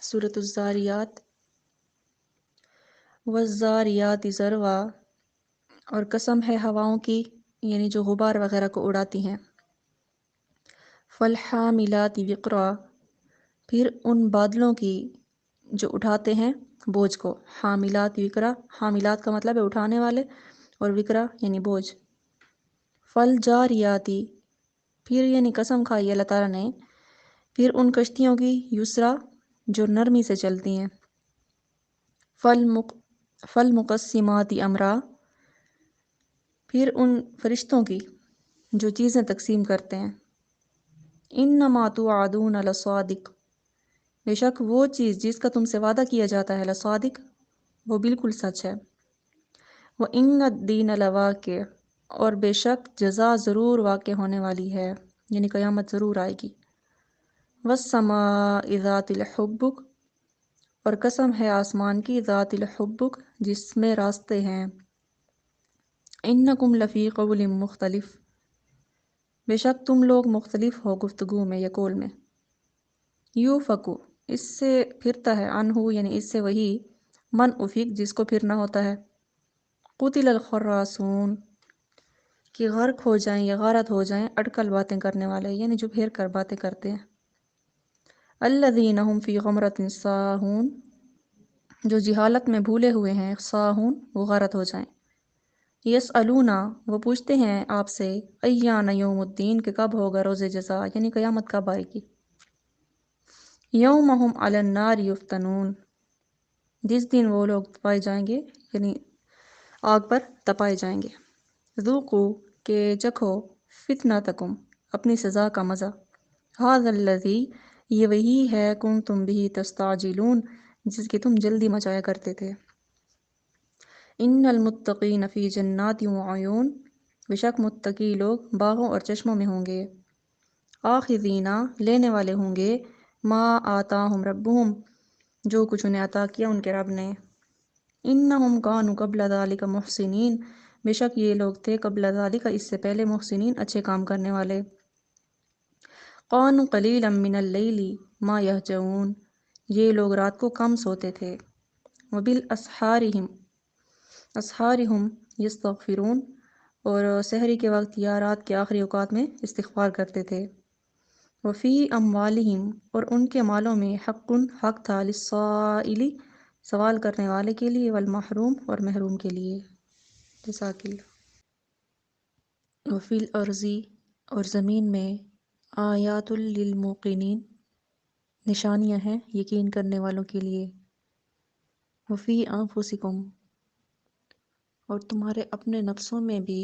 سورۃ الزاریات۔ والزاریات ذروا، اور قسم ہے ہواؤں کی یعنی جو غبار وغیرہ کو اڑاتی ہیں۔ فالحاملات وقرا، پھر ان بادلوں کی جو اٹھاتے ہیں بوجھ کو۔ حاملات وقرا، حاملات کا مطلب ہے اٹھانے والے، اور وقرا یعنی بوجھ۔ فالجاریاتی، پھر یعنی قسم کھائی اللہ تعالیٰ نے پھر ان کشتیوں کی یسرا جو نرمی سے چلتی ہیں۔ فالمقسمات امرا، پھر ان فرشتوں کی جو چیزیں تقسیم کرتے ہیں۔ انما توعدون لصادق، بے شک وہ چیز جس کا تم سے وعدہ کیا جاتا ہے لصادق، وہ بالکل سچ ہے۔ وَإِنَّ الدِّينَ لَوَاقِعٌ، اور بے شک جزا ضرور واقع ہونے والی ہے، یعنی قیامت ضرور آئے گی۔ وَالسَّمَاءِ ذَاتِ الْحُبُّكِ، اور قسم ہے آسمان کی، ذات الحبک جس میں راستے ہیں۔ انکم لفی قول مختلف، بے شک تم لوگ مختلف ہو گفتگو میں یا قول میں۔ یوفکو، اس سے پھرتا ہے، عنہ یعنی اس سے وہی، من افک جس کو پھرنا ہوتا ہے۔ قتل الخراصون، کہ غرق ہو جائیں یا غارت ہو جائیں اٹکل باتیں کرنے والے، یعنی جو پھر کر باتیں کرتے ہیں۔ الذین هم فی غمرۃ ساہون، جو جہالت میں بھولے ہوئے ہیں، ساہون وہ غارت ہو جائیں۔ یسألون، وہ پوچھتے ہیں آپ سے، ایان یوم الدین، کہ کب ہوگا روز جزا، یعنی قیامت کب آئے گی۔ یوم ہم علی النار یفتنون، جس دن وہ لوگ تپائے جائیں گے، یعنی آگ پر تپائے جائیں گے۔ ذوقو، کہ چکھو، فتنتکم، اپنی سزا کا مزہ۔ ھذا الذی، یہ وہی ہے، کنتم بہ تستعجلون، جس کی تم جلدی مچایا کرتے تھے۔ ان المتقین فی جنات وعیون، بے شک متقی لوگ باغوں اور چشموں میں ہوں گے۔ آخذین، لینے والے ہوں گے، ما آتاہم ربہم، جو کچھ انہیں عطا کیا ان کے رب نے۔ انہم کانوا قبل ذلک محسنین، بے شک یہ لوگ تھے قبل ذلک، اس سے پہلے، محسنین اچھے کام کرنے والے۔ کانوا قلیلا من اللیل ما یہجعون، یہ لوگ رات کو کم سوتے تھے۔ اسحارہم یستغفرون، اور سحری کے وقت یا رات کے آخری اوقات میں استغفار کرتے تھے۔ وفی اموالہم، اور ان کے مالوں میں، حق تھا، للسائل، سوال کرنے والے کے لیے، والمحروم، اور محروم کے لیے۔ جزاک اللہ۔ وفی الارض، اور زمین میں، آیات للموقنین، نشانیاں ہیں یقین کرنے والوں کے لیے۔ وفی انفسکم، اور تمہارے اپنے نفسوں میں بھی،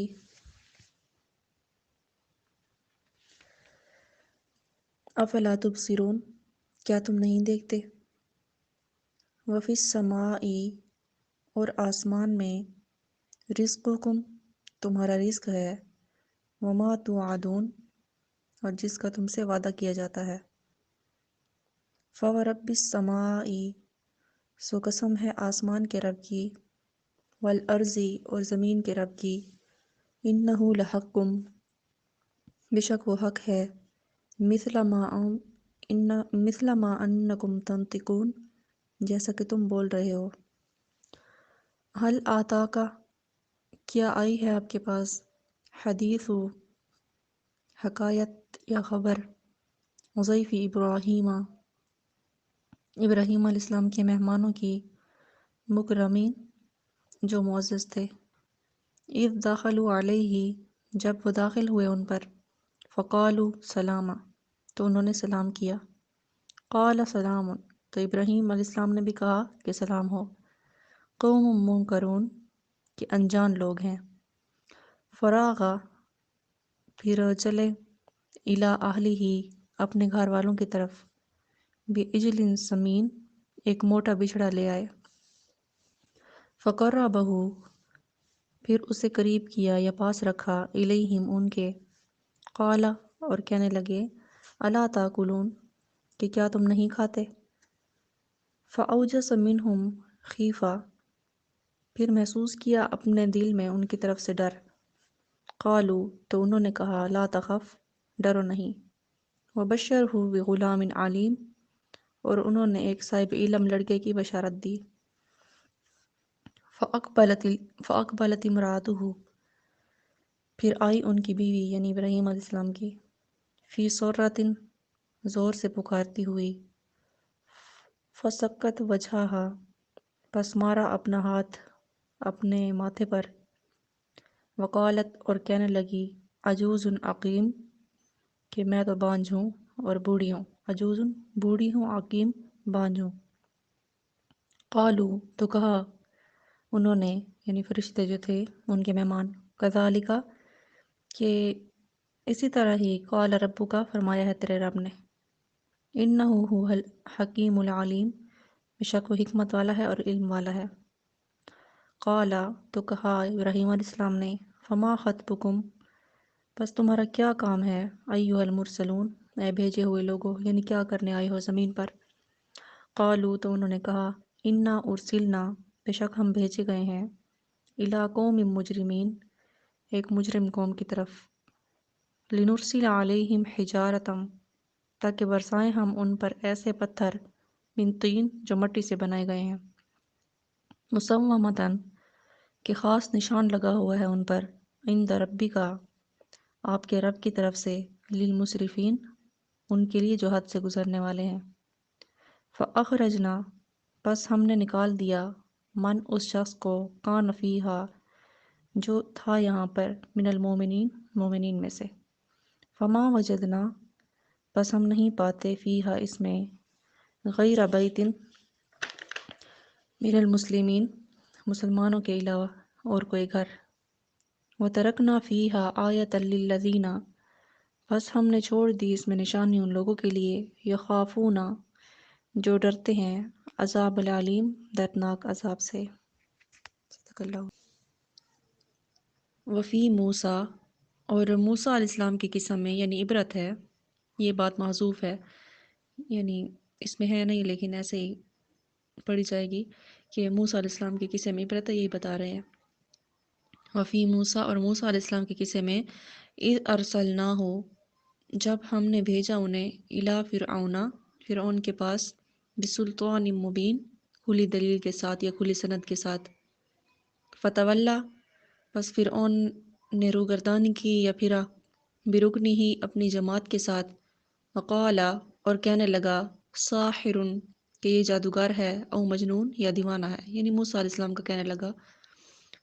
افلا تبصرون، کیا تم نہیں دیکھتے۔ وفی السماء، اور آسمان میں، رزقکم، تمہارا رزق ہے، وما توعدون، اور جس کا تم سے وعدہ کیا جاتا ہے۔ فورب السماء، سو قسم ہے آسمان کے رب کی، والارض، اور زمین کے رب کی، انہ لحق، بے شک وہ حق ہے، مثل ما انکم تنطقون، جیسا کہ تم بول رہے ہو۔ حل آتاکا، کیا آئی ہے آپ کے پاس، حدیث، حکایت یا خبر، ضیف ابراہیم، ابراہیم علیہ السلام کے مہمانوں کی، مکرمین، جو معزز تھے۔ اذ دخلوا علیہ، جب وہ داخل ہوئے ان پر، فقالوا سلاما، تو انہوں نے سلام کیا۔ قال سلام، تو ابراہیم علیہ السلام نے بھی کہا کہ سلام ہو۔ قوم منکرون، کہ انجان لوگ ہیں۔ فراغ، پھر چلے، الی اہلہ، اپنے گھر والوں کی طرف، بعجل سمین، ایک موٹا بچھڑا لے آئے۔ فقربہ، پھر اسے قریب کیا یا پاس رکھا، الیہم، ان کے۔ قال، اور کہنے لگے، الا تاکلون، کہ کیا تم نہیں کھاتے۔ فاوجس منہم خیفہ، پھر محسوس کیا اپنے دل میں ان کی طرف سے ڈر۔ قالوا، تو انہوں نے کہا، لا تخف، ڈرو نہیں۔ وبشرہ بغلام علیم، اور انہوں نے ایک صاحب علم لڑکے کی بشارت دی۔ فَأَقْبَلَتِ امْرَأَتُهُ، پھر آئی ان کی بیوی یعنی ابراہیم علیہ السلام کی، فی صرۃ، زور سے پکارتی ہوئی، فَسَكَّتْ وَجْهَهَا، پس مارا اپنا ہاتھ اپنے ماتھے پر، وقالت، اور کہنے لگی، عجوز عقیم، کہ میں تو بانجھ ہوں اور بوڑھی ہوں، عجوز بوڑھی ہوں، عقیم بانجھ ہوں۔ قالو، تو کہا انہوں نے یعنی فرشتے جو تھے ان کے مہمان، کذالک، کہ اسی طرح ہی، قال ربک، فرمایا ہے تیرے رب نے، انہ هو الحکیم العلیم، بے شک وہ حکمت والا ہے اور علم والا ہے۔ قال، تو کہا ابراہیم علیہ السلام نے، فما خطبکم، پس تمہارا کیا کام ہے، ایھا المرسلون، اے بھیجے ہوئے لوگو، یعنی کیا کرنے آئے ہو زمین پر۔ قالو، تو انہوں نے کہا، انا ارسلنا، بے شک ہم بھیجے گئے ہیں، الی قوم مجرمین، ایک مجرم قوم کی طرف، لنرسل علیہم حجارۃ، تاکہ برسائیں ہم ان پر ایسے پتھر، من طین، جو مٹی سے بنائے گئے ہیں، مسومۃ، کہ خاص نشان لگا ہوا ہے ان پر، عند ربک، آپ کے رب کی طرف سے، للمسرفین، ان کے لیے جو حد سے گزرنے والے ہیں۔ فاخرجنا، پس ہم نے نکال دیا، من، اس شخص کو، کان فیہا، جو تھا یہاں پر، من المومنین، مومنین میں سے، فما وجدنا، پس ہم نہیں پاتے، فیہا، اس میں، غیر بیت، من المسلمین، مسلمانوں کے علاوہ اور کوئی گھر، وترکنا فیہا آیۃ للذین، بس ہم نے چھوڑ دی اس میں نشانی ان لوگوں کے لیے، یخافون، جو ڈرتے ہیں، عذاب العلیم، دردناک عذاب سے۔ صدق اللہ۔ وفی موسیٰ، اور موسیٰ علیہ السلام کے قصہ میں یعنی عبرت ہے، یہ بات محذوف ہے، یعنی اس میں ہے نہیں لیکن ایسے ہی پڑھی جائے گی کہ موسیٰ علیہ السلام کے قصے میں عبرت ہے، یہی بتا رہے ہیں۔ وفی موسیٰ، اور موسیٰ علیہ السلام کے قصے میں، اذ ارسلناہ، جب ہم نے بھیجا انہیں، الی فرعون، فرعون کے پاس، بسلطان مبین، کھلی دلیل کے ساتھ یا کھلی سند کے ساتھ، فتولا، پس فرعون نے روگردانی کی یا پھرا، برکنی ہی، اپنی جماعت کے ساتھ، وقال، اور کہنے لگا، ساحر، کہ یہ جادوگر ہے، او مجنون، یا دیوانہ ہے، یعنی موسیٰ علیہ السلام کا کہنے لگا۔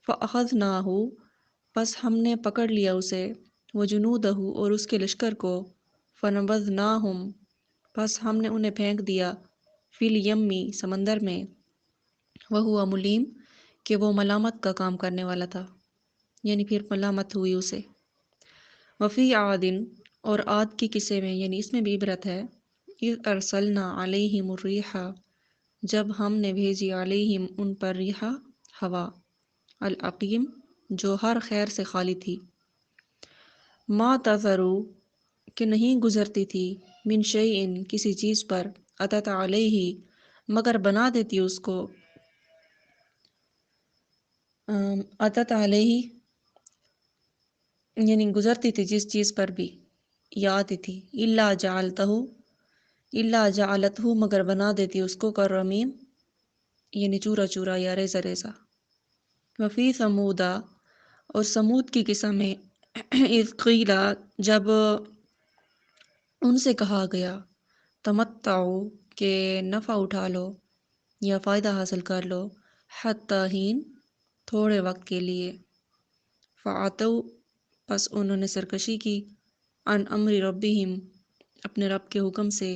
فاخذناہ، پس ہم نے پکڑ لیا اسے، وجنودہ، اور اس کے لشکر کو، فنبذناہم، پس ہم نے انہیں پھینک دیا، فی الیمی، سمندر میں، وہو ملیم، کہ وہ ملامت کا کام کرنے والا تھا، یعنی پھر ملامت ہوئی اسے۔ وفی عاد، اور عاد کی قصے میں یعنی اس میں بھی عبرت ہے، اذ ارسلنا علیہم الریح، جب ہم نے بھیجی علیہم ان پر، ریحا، ہوا، العقیم، جو ہر خیر سے خالی تھی، ما تذرو، کہ نہیں گزرتی تھی، من شیئن، کسی چیز پر، اتت علیہ، مگر بنا دیتی اس کو، اتت علیہ، یعنی گزرتی تھی جس چیز پر بھی، یا آتی تھی، الا جعلتہ، مگر بنا دیتی اس کو، کرمیم، یعنی چورا چورا یا ریزہ ریزہ۔ وفی ثمودا، اور سمود کی قصہ میں، اذ قیل، جب ان سے کہا گیا، تمتعوا، کہ نفع اٹھا لو یا فائدہ حاصل کر لو، حتی حین، تھوڑے وقت کے لیے، فعتوا، پس انہوں نے سرکشی کی، عن امر ربہم، اپنے رب کے حکم سے،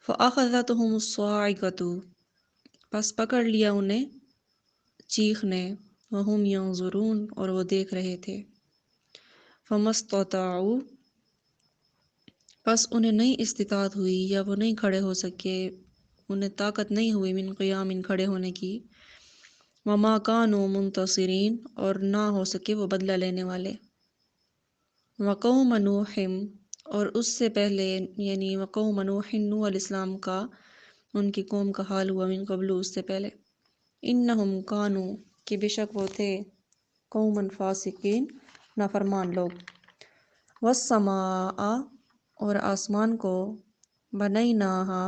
فاخذتہم الصاعقۃ، پس پکڑ لیا انہیں چیخ نے، وہم ینظرون، اور وہ دیکھ رہے تھے، فما استطاعوا، پس انہیں نہیں استطاعت ہوئی یا وہ نہیں کھڑے ہو سکے، انہیں طاقت نہیں ہوئی، من قیام، کھڑے ہونے کی، وما کانوا منتصرین، اور نہ ہو سکے وہ بدلہ لینے والے۔ وقوم نوح، اور اس سے پہلے یعنی وقوم نوح، نوح علیہ السلام کا، ان کی قوم کا حال ہوا، من قبل، اس سے پہلے، انہم کانوا، کہ بے شک وہ تھے، قوما فاسقین، نافرمان لوگ، والسماء، اور آسمان کو، بنیناہا،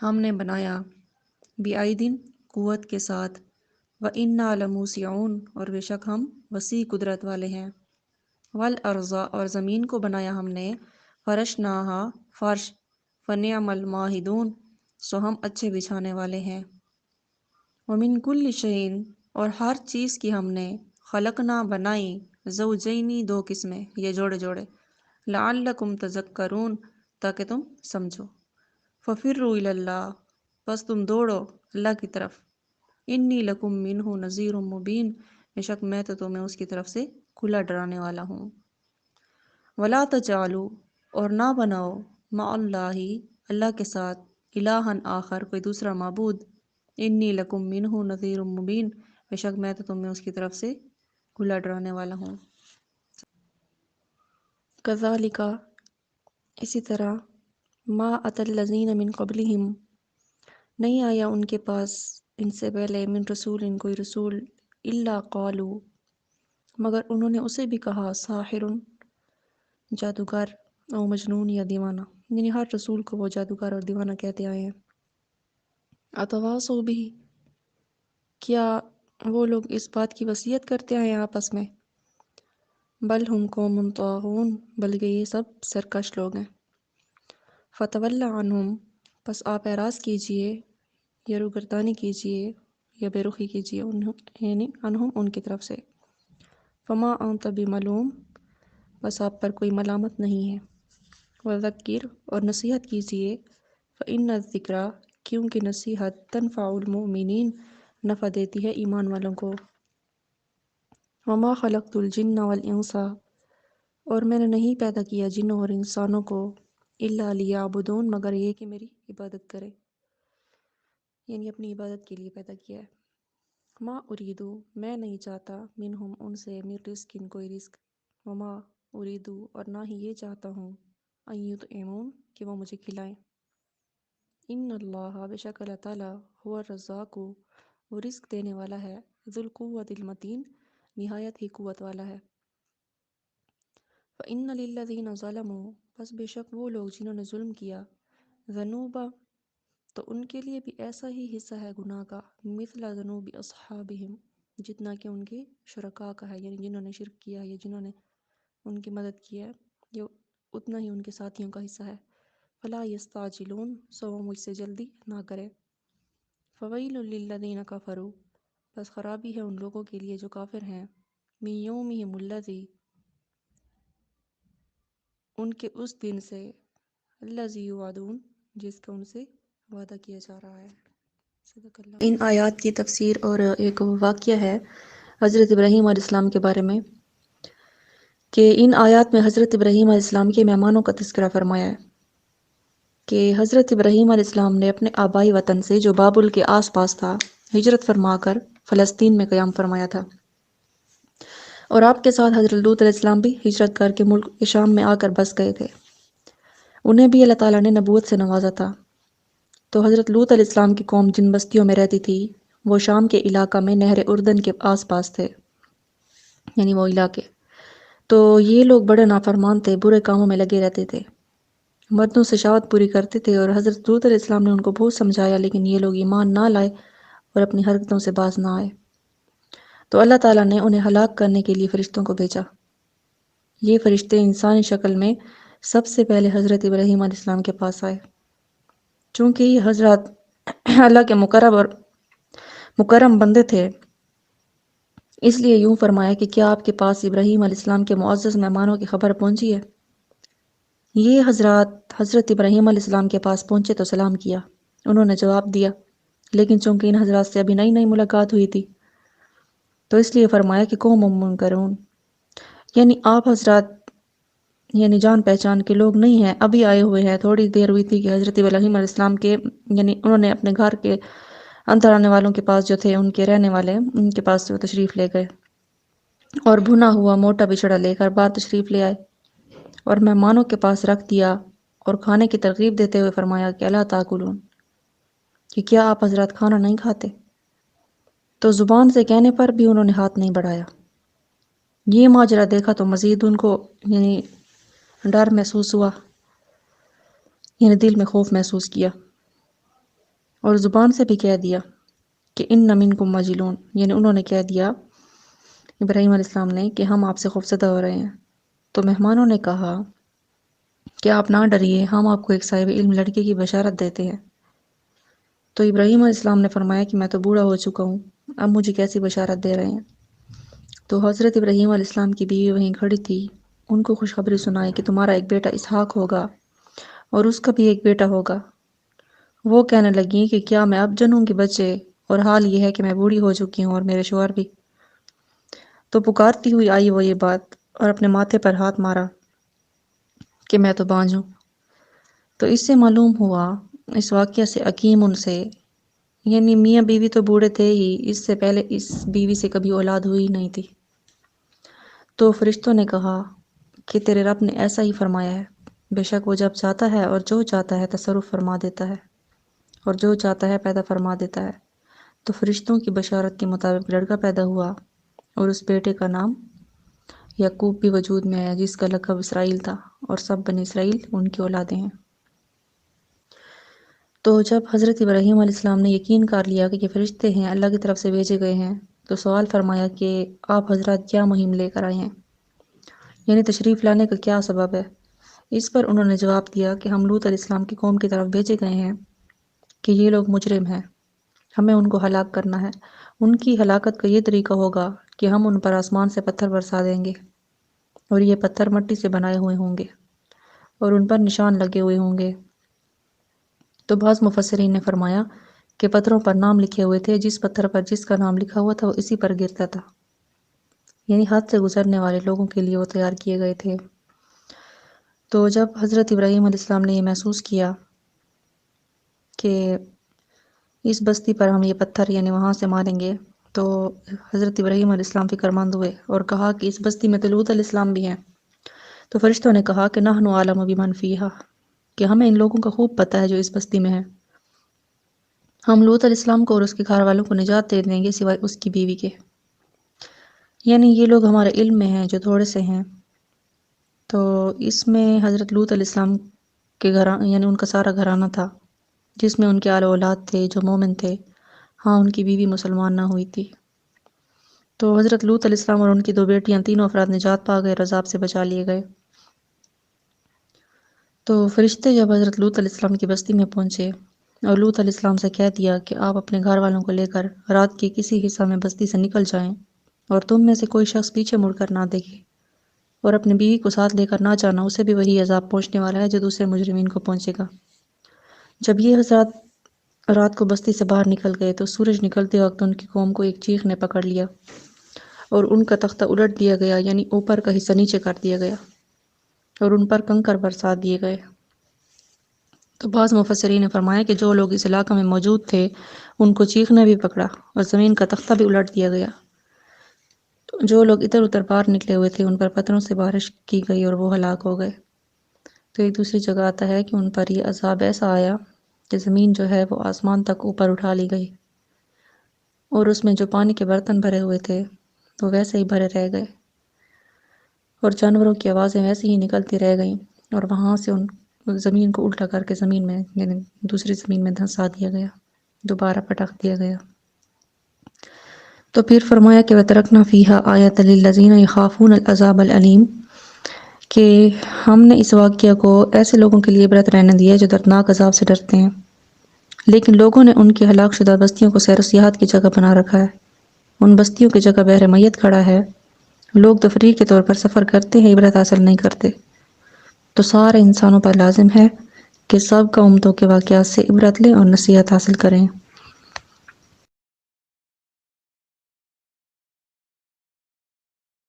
ہم نے بنایا بِأَیْدٍ قوت کے ساتھ، وَإِنَّا لَمُوسِعُونَ اور بے شک ہم وسیع قدرت والے ہیں، وَالْأَرْضَ اور زمین کو بنایا ہم نے فَرَشْنَاهَا فرش، فَنِعْمَ الْمَاهِدُونَ سو ہم اچھے بچھانے والے ہیں، وَمِن كُلِّ شَيْءٍ اور ہر چیز کی ہم نے خلقنا بنائی زوجینی دو قسمیں یہ جوڑے جوڑے، لعلکم تذکرون تاکہ تم سمجھو، ففروا الی اللہ بس تم دوڑو اللہ کی طرف، انی لکم منہ نذیر مبین بے شک میں تو تمہیں اس کی طرف سے کھلا ڈرانے والا ہوں، ولا تجعلوا اور نہ بناؤ مع اللہ اللہ کے ساتھ الہا آخر کوئی دوسرا معبود، انی لکم منہ نذیر مبین بے شک میں تو تمہیں اس کی طرف سے کھلا ڈرانے والا ہوں، کذالک اسی طرح ما اتی الذین من قبلہم نہیں آیا ان کے پاس ان سے پہلے من رسول ان کوئی رسول الا قالوا مگر انہوں نے اسے بھی کہا ساحر جادوگر او مجنون یا دیوانہ، یعنی ہر رسول کو وہ جادوگر اور دیوانہ کہتے آئے ہیں، اتواصوا بھی کیا وہ لوگ اس بات کی وصیت کرتے آئے ہیں آپس میں، بل ہم قوم طاغون بلکہ یہ سب سرکش لوگ ہیں، فتول عنہم پس آپ اعراض کیجئے یا روگردانی کیجئے یا بے رخی کیجئے یعنی عنہم ان کی طرف سے، فما انت بملوم بس آپ پر کوئی ملامت نہیں ہے، وذکر اور نصیحت کیجئے فإن الذکریٰ کیونکہ نصیحت تنفع المؤمنین نفع دیتی ہے ایمان والوں کو، وما خلقت الجن والانس اور میں نے نہیں پیدا کیا جنوں اور انسانوں کو الا لیعبدون مگر یہ کہ میری عبادت کرے، یعنی اپنی عبادت کے لیے پیدا کیا ہے، ما اریدو میں نہیں چاہتا منہم ان سے من رزق کوئی رزق، وما اریدو اور نہ ہی یہ چاہتا ہوں ان یطعمون کہ وہ مجھے کھلائیں، ان اللہ بے شک اللہ تعالیٰ هو الرزاق وہ رزق دینے والا ہے، ذو القوۃ المتین نہایت ہی قوت والا ہے، فإن للذین ظلموا پس بے شک وہ لوگ جنہوں نے ظلم کیا، ذنوبا تو ان کے لیے بھی ایسا ہی حصہ ہے گناہ کا، مثل ذنوب اصحابہم جتنا کہ ان کے شرکاء کا ہے، یعنی جنہوں نے شرک کیا ہے یا جنہوں نے ان کی مدد کی ہے یہ اتنا ہی ان کے ساتھیوں کا حصہ ہے، فلا یستعجلون سو وہ مجھ سے جلدی نہ کرے، فویل للذین کفروا بس خرابی ہے ان لوگوں کے لیے جو کافر ہیں، من یومہم الذی ان کے اس دن سے، الذی یوعدون جس کا ان سے وعدہ کیا جا رہا ہے، صدق اللہ۔ ان آیات کی تفسیر اور ایک واقعہ ہے حضرت ابراہیم علیہ السلام کے بارے میں کہ ان آیات میں حضرت ابراہیم علیہ السلام کے مہمانوں کا تذکرہ فرمایا ہے کہ حضرت ابراہیم علیہ السلام نے اپنے آبائی وطن سے جو بابل کے آس پاس تھا ہجرت فرما کر فلسطین میں قیام فرمایا تھا، اور آپ کے ساتھ حضرت لوط علیہ السلام بھی ہجرت کر کے ملک شام میں آ کر بس گئے تھے، انہیں بھی اللہ تعالیٰ نے نبوت سے نوازا تھا، تو حضرت لوط علیہ السلام کی قوم جن بستیوں میں رہتی تھی وہ شام کے علاقہ میں نہر اردن کے آس پاس تھے، یعنی وہ علاقے، تو یہ لوگ بڑے نافرمان تھے، برے کاموں میں لگے رہتے تھے، مردوں سے شہوت پوری کرتے تھے، اور حضرت لوط علیہ السلام نے ان کو بہت سمجھایا لیکن یہ لوگ ایمان نہ لائے اور اپنی حرکتوں سے باز نہ آئے، تو اللہ تعالیٰ نے انہیں ہلاک کرنے کے لیے فرشتوں کو بھیجا، یہ فرشتے انسانی شکل میں سب سے پہلے حضرت ابراہیم علیہ السلام کے پاس آئے، چونکہ یہ حضرات اللہ کے مکرم بندے تھے، اس لیے یوں فرمایا کہ کیا آپ کے پاس ابراہیم علیہ السلام کے معزز مہمانوں کی خبر پہنچی ہے؟ یہ حضرات حضرت ابراہیم علیہ السلام کے پاس پہنچے تو سلام کیا، انہوں نے جواب دیا، لیکن چونکہ ان حضرات سے ابھی نئی نئی ملاقات ہوئی تھی تو اس لیے فرمایا کہ قوم منکرون، یعنی آپ حضرات یعنی جان پہچان کے لوگ نہیں ہیں، ابھی آئے ہوئے ہیں، تھوڑی دیر ہوئی تھی کہ حضرت ابراہیم علیہ السلام کے یعنی انہوں نے اپنے گھر کے اندر آنے والوں کے پاس جو تھے ان کے رہنے والے ان کے پاس وہ تشریف لے گئے اور بھنا ہوا موٹا بچڑا لے کر بعد تشریف لے آئے اور مہمانوں کے پاس رکھ دیا، اور کھانے کی ترغیب دیتے ہوئے فرمایا کہ الا تاکلون کہ کیا آپ حضرات کھانا نہیں کھاتے؟ تو زبان سے کہنے پر بھی انہوں نے ہاتھ نہیں بڑھایا، یہ ماجرا دیکھا تو مزید ان کو یعنی ڈر محسوس ہوا، یعنی دل میں خوف محسوس کیا، اور زبان سے بھی کہہ دیا کہ ان منکم مجلون، یعنی انہوں نے کہہ دیا ابراہیم علیہ السلام نے کہ ہم آپ سے خوفزدہ ہو رہے ہیں۔ تو مہمانوں نے کہا کہ آپ نہ ڈریے، ہم آپ کو ایک صاحب علم لڑکے کی بشارت دیتے ہیں۔ تو ابراہیم علیہ السلام نے فرمایا کہ میں تو بوڑھا ہو چکا ہوں، اب مجھے کیسی بشارت دے رہے ہیں؟ تو حضرت ابراہیم علیہ السلام کی بیوی وہیں کھڑی تھی، ان کو خوشخبری سنائی کہ تمہارا ایک بیٹا اسحاق ہوگا اور اس کا بھی ایک بیٹا ہوگا۔ وہ کہنے لگیں کہ کیا میں اب جنوں کے بچے، اور حال یہ ہے کہ میں بوڑھی ہو چکی ہوں اور میرے شوہر بھی۔ تو پکارتی ہوئی آئی وہ یہ بات اور اپنے ماتھے پر ہاتھ مارا کہ میں تو بانجھ ہوں۔ تو اس سے معلوم ہوا، اس واقعہ سے حکیم ان سے، یعنی میاں بیوی تو بوڑھے تھے ہی، اس سے پہلے اس بیوی سے کبھی اولاد ہوئی نہیں تھی۔ تو فرشتوں نے کہا کہ تیرے رب نے ایسا ہی فرمایا ہے، بے شک وہ جب چاہتا ہے اور جو چاہتا ہے تصرف فرما دیتا ہے، اور جو چاہتا ہے پیدا فرما دیتا ہے۔ تو فرشتوں کی بشارت کے مطابق لڑکا پیدا ہوا، اور اس بیٹے کا نام یعقوب بھی وجود میں ہے، جس کا لقب اسرائیل تھا، اور سب بنی اسرائیل ان کی اولادیں ہیں۔ تو جب حضرت ابراہیم علیہ السلام نے یقین کر لیا کہ یہ فرشتے ہیں، اللہ کی طرف سے بھیجے گئے ہیں، تو سوال فرمایا کہ آپ حضرات کیا مہم لے کر آئے ہیں، یعنی تشریف لانے کا کیا سبب ہے؟ اس پر انہوں نے جواب دیا کہ ہم لوط علیہ السلام کی قوم کی طرف بھیجے گئے ہیں کہ یہ لوگ مجرم ہیں، ہمیں ان کو ہلاک کرنا ہے۔ ان کی ہلاکت کا یہ طریقہ ہوگا کہ ہم ان پر آسمان سے پتھر برسا دیں گے، اور یہ پتھر مٹی سے بنائے ہوئے ہوں گے اور ان پر نشان لگے ہوئے ہوں گے۔ تو بعض مفسرین نے فرمایا کہ پتھروں پر نام لکھے ہوئے تھے، جس پتھر پر جس کا نام لکھا ہوا تھا وہ اسی پر گرتا تھا، یعنی حد سے گزرنے والے لوگوں کے لیے وہ تیار کیے گئے تھے۔ تو جب حضرت ابراہیم علیہ السلام نے یہ محسوس کیا کہ اس بستی پر ہم یہ پتھر یعنی وہاں سے ماریں گے، تو حضرت ابراہیم علیہ السلام فکر مند ہوئے اور کہا کہ اس بستی میں تو لوط علیہ السلام بھی ہیں۔ تو فرشتوں نے کہا کہ نحن عالم بمن فیہا، کہ ہمیں ان لوگوں کا خوب پتہ ہے جو اس بستی میں ہیں، ہم لوط علیہ السلام کو اور اس کے گھر والوں کو نجات دے دیں گے سوائے اس کی بیوی کے، یعنی یہ لوگ ہمارے علم میں ہیں جو تھوڑے سے ہیں۔ تو اس میں حضرت لوط علیہ السلام کے یعنی ان کا سارا گھرانہ تھا، جس میں ان کے آل اولاد تھے جو مومن تھے، ہاں ان کی بیوی مسلمان نہ ہوئی تھی۔ تو حضرت لوط علیہ السلام اور ان کی دو بیٹیاں، تینوں افراد نجات پا گئے، عذاب سے بچا لیے گئے۔ تو فرشتے جب حضرت لوط علیہ السلام کی بستی میں پہنچے اور لوط علیہ السلام سے کہہ دیا کہ آپ اپنے گھر والوں کو لے کر رات کے کسی حصہ میں بستی سے نکل جائیں، اور تم میں سے کوئی شخص پیچھے مڑ کر نہ دیکھے، اور اپنی بیوی کو ساتھ لے کر نہ جانا، اسے بھی وہی عذاب پہنچنے والا ہے جو دوسرے مجرمین کو پہنچے گا۔ جب یہ حضرات رات کو بستی سے باہر نکل گئے تو سورج نکلتے وقت ان کی قوم کو ایک چیخ نے پکڑ لیا اور ان کا تختہ الٹ دیا گیا، یعنی اوپر کا حصہ نیچے کر دیا گیا اور ان پر کنکر برسا دیے گئے۔ تو بعض مفسرین نے فرمایا کہ جو لوگ اس علاقہ میں موجود تھے ان کو چیخ نے بھی پکڑا اور زمین کا تختہ بھی الٹ دیا گیا۔ تو جو لوگ ادھر ادھر باہر نکلے ہوئے تھے ان پر پتھروں سے بارش کی گئی اور وہ ہلاک ہو گئے۔ تو ایک دوسری جگہ آتا ہے کہ ان پر یہ عذاب ایسا آیا کہ زمین جو ہے وہ آسمان تک اوپر اٹھا لی گئی، اور اس میں جو پانی کے برتن بھرے ہوئے تھے وہ ویسے ہی بھرے رہ گئے، اور جانوروں کی آوازیں ویسے ہی نکلتی رہ گئیں، اور وہاں سے ان زمین کو الٹا کر کے زمین میں یعنی دوسری زمین میں دھنسا دیا گیا، دوبارہ پٹخ دیا گیا۔ تو پھر فرمایا کہ وَتَرَكْنَا فِيهَا آيَةً لِلَّذِينَ يَخَافُونَ الْعَذَابَ الْأَلِيمَ، کہ ہم نے اس واقعہ کو ایسے لوگوں کے لیے عبرت رہنے دیا جو دردناک عذاب سے ڈرتے ہیں، لیکن لوگوں نے ان کی ہلاک شدہ بستیوں کو سیر و سیاحت کی جگہ بنا رکھا ہے، ان بستیوں کی جگہ بحر میت کھڑا ہے، لوگ تفریح کے طور پر سفر کرتے ہیں، عبرت حاصل نہیں کرتے۔ تو سارے انسانوں پر لازم ہے کہ سب قوموں کے واقعات سے عبرت لیں اور نصیحت حاصل کریں۔